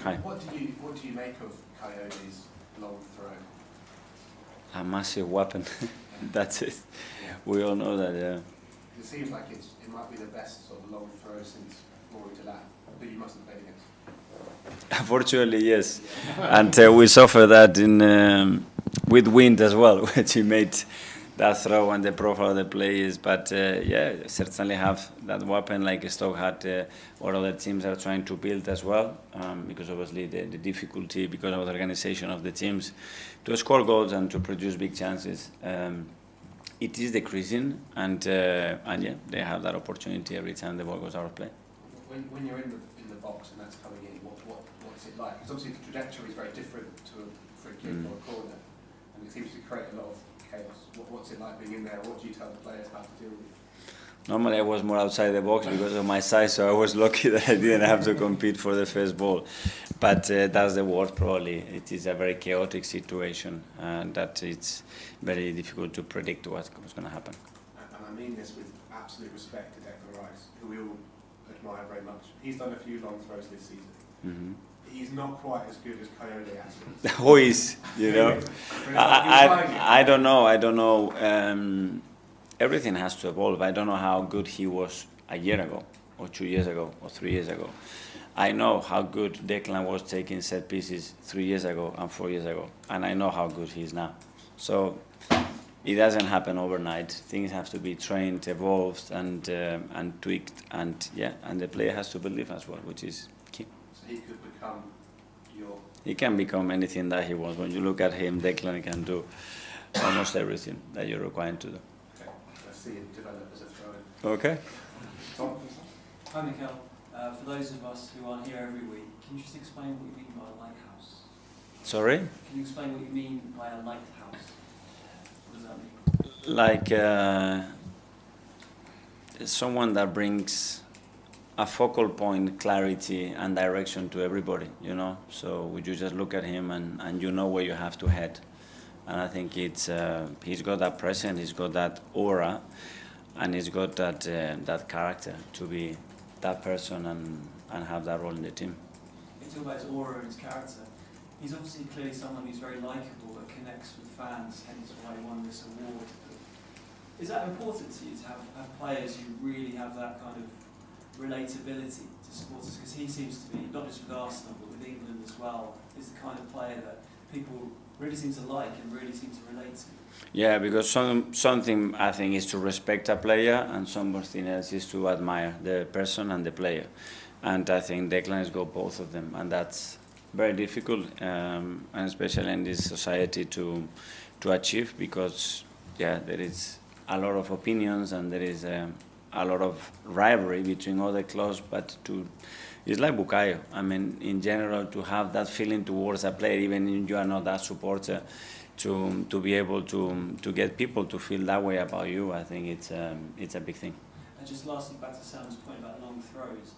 Hi. What do you make of Coyote's long throw? A massive weapon. That's it. Yeah. We all know that. Yeah. It seems like it might be the best sort of long throw since Deilab, but you mustn't play against. Unfortunately, yes. And we suffer that in with Wind as well, which he made that throw and the profile of the players. But yeah, certainly have that weapon like Stoke had, or other teams are trying to build as well, because obviously the difficulty because of the organization of the teams to score goals and to produce big chances. It is decreasing, and yeah, they have that opportunity every time the ball goes out of play. When you're in the box and that's coming in, what's it like? Because obviously the trajectory is very different to a free kick or a corner, and it seems to create a lot of chaos. What's it like being in there? What do you tell the players how to deal with it? Normally I was more outside the box because of my size, so I was lucky that I didn't have to compete for the first ball. But that's the word probably. It is a very chaotic situation, and that it's very difficult to predict what's going to happen. And I mean this with absolute respect to Declan Rice, who we all admire very much. He's done a few long throws this season. Mm-hmm. He's not quite as good as Coyote has. Who is, you know? I don't know. Everything has to evolve. I don't know how good he was a year ago, or 2 years ago, or 3 years ago. I know how good Declan was taking set pieces 3 years ago and 4 years ago, and I know how good he is now. So it doesn't happen overnight. Things have to be trained, evolved, and tweaked, and yeah, and the player has to believe as well, which is key. So he could become your... He can become anything that he wants. When you look at him, Declan can do almost everything that you're required to do. Okay, let's see him develop as a thrower. Okay. Tom? Hi, Mikel. For those of us who aren't here every week, can you just explain what you mean by a lighthouse? Sorry? Can you explain what you mean by a lighthouse? What does that mean? Like someone that brings a focal point, clarity, and direction to everybody, you know? So you just look at him and you know where you have to head. And I think it's he's got that presence, he's got that aura, and he's got that character to be that person and have that role in the team. You talk about his aura and his character. He's obviously clearly someone who's very likeable, that connects with fans, hence why he won this award. Is that important to you, to have players who really have that kind of relatability to supporters? Because he seems to be, not just with Arsenal, but with England as well, is the kind of player that people really seem to like and really seem to relate to. Yeah, because something I think is to respect a player, and something else is to admire the person and the player. And I think Declan has got both of them, and that's very difficult, and especially in this society to achieve, because yeah, there is a lot of opinions and there is a lot of rivalry between other clubs, but it's like Wobbukayo. I mean, in general, to have that feeling towards a player, even if you are not that supporter, to be able to get people to feel that way about you, I think it's a big thing. And just lastly, back to Sam's point about long throws,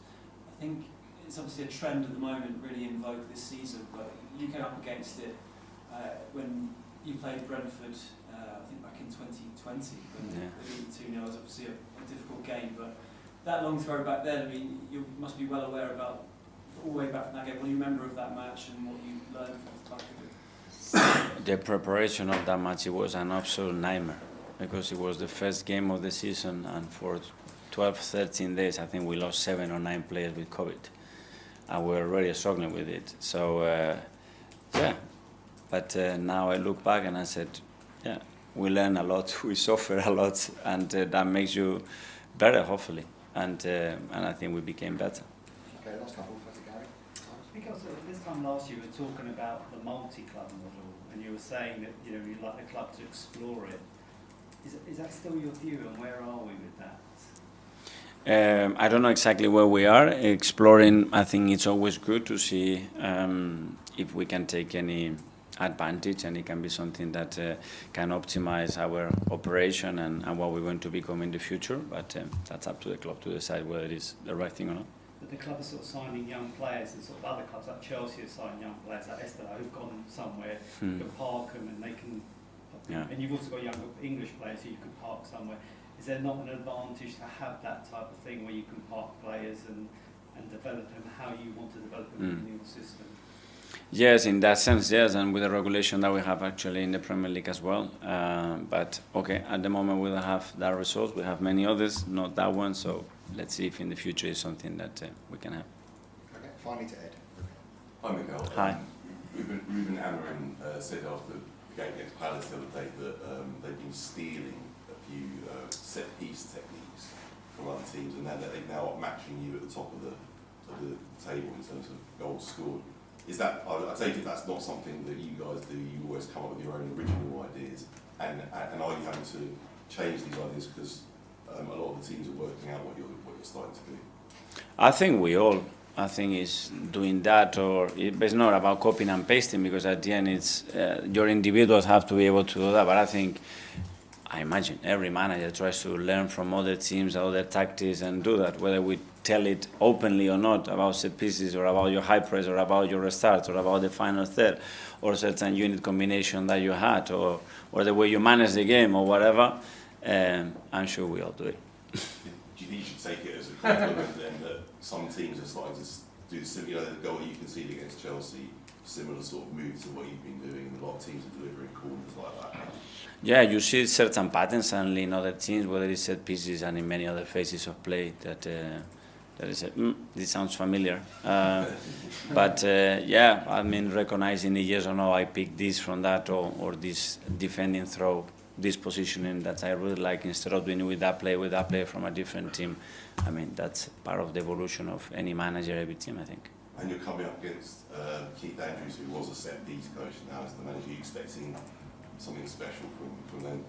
I think it's obviously a trend at the moment, really in vogue this season, but you came up against it when you played Brentford, I think back in 2020, when the 2-0 was obviously a difficult game, but that long throw back then, I mean, you must be well aware about, all the way back from that game, what do you remember of that match and what you learned from the back of it? The preparation of that match, it was an absolute nightmare, because it was the first game of the season, and for 12, 13 days, I think we lost 7 or 9 players with COVID, and we were already struggling with it. So, yeah, but now I look back and I said, yeah, we learn a lot, we suffer a lot, and that makes you better, hopefully, and I think we became better. Okay, last couple. Because this time last year you were talking about the multi-club model, and you were saying that you'd like the club to explore it. Is that still your view, and where are we with that? I don't know exactly where we are. Exploring, I think it's always good to see if we can take any advantage, and it can be something that can optimize our operation and what we're going to become in the future. But that's up to the club to decide whether it is the right thing or not. But the club is sort of signing young players, and sort of other clubs like Chelsea are signing young players like Esther who've gone somewhere. You can park them, and they can. Yeah. And you've also got young English players who you could park somewhere. Is there not an advantage to have that type of thing where you can park players and develop them how you want to develop them in your system? Yes, in that sense, yes, and with the regulation that we have actually in the Premier League as well. But okay, at the moment we don't have that result. We have many others, not that one. So let's see if in the future is something that we can have. Okay, finally to Ed. Hi, Miguel. Hi. Ruben Amorim said after the game against Palace the other day that they've been stealing a few set-piece techniques from other teams, and that they're now matching you at the top of the table in terms of goals scored. Is that, I take it that's not something that you guys do, you always come up with your own original ideas, and are you having to change these ideas because a lot of the teams are working out what you're starting to do? I think we all, is doing that, or it's not about copying and pasting, because at the end it's, your individuals have to be able to do that, but I imagine every manager tries to learn from other teams, other tactics, and do that, whether we tell it openly or not about set pieces, or about your high press, or about your restarts, or about the final third, or certain unit combination that you had, or the way you manage the game, or whatever. I'm sure we all do it. Do you think you should take it as a compliment then that some teams are starting to do similar, the goal you conceded against Chelsea, similar sort of move to what you've been doing, and a lot of teams are delivering corners like that? Yeah, you see certain patterns, and in other teams, whether it's set pieces and in many other phases of play, that is, this sounds familiar. But yeah, I mean, recognizing it, yes or no, I picked this from that, or this defending throw, this positioning that I really like, instead of doing it with that player from a different team. I mean, that's part of the evolution of any manager, every team, I think. And you're coming up against Keith Andrews, who was a set-piece coach, now as the manager. Are you expecting something special from them?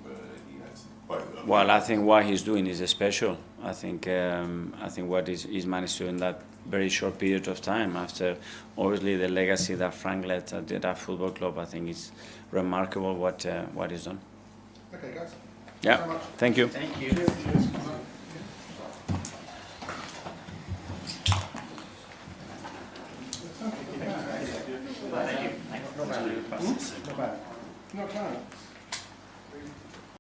Well, I think what he's doing is special. I think what he's managed to do in that very short period of time, after obviously the legacy that Frank left at that football club, I think it's remarkable what he's done. Okay, guys. Yeah, Thank you so much. thank you. Thank you. Not bad. Not bad.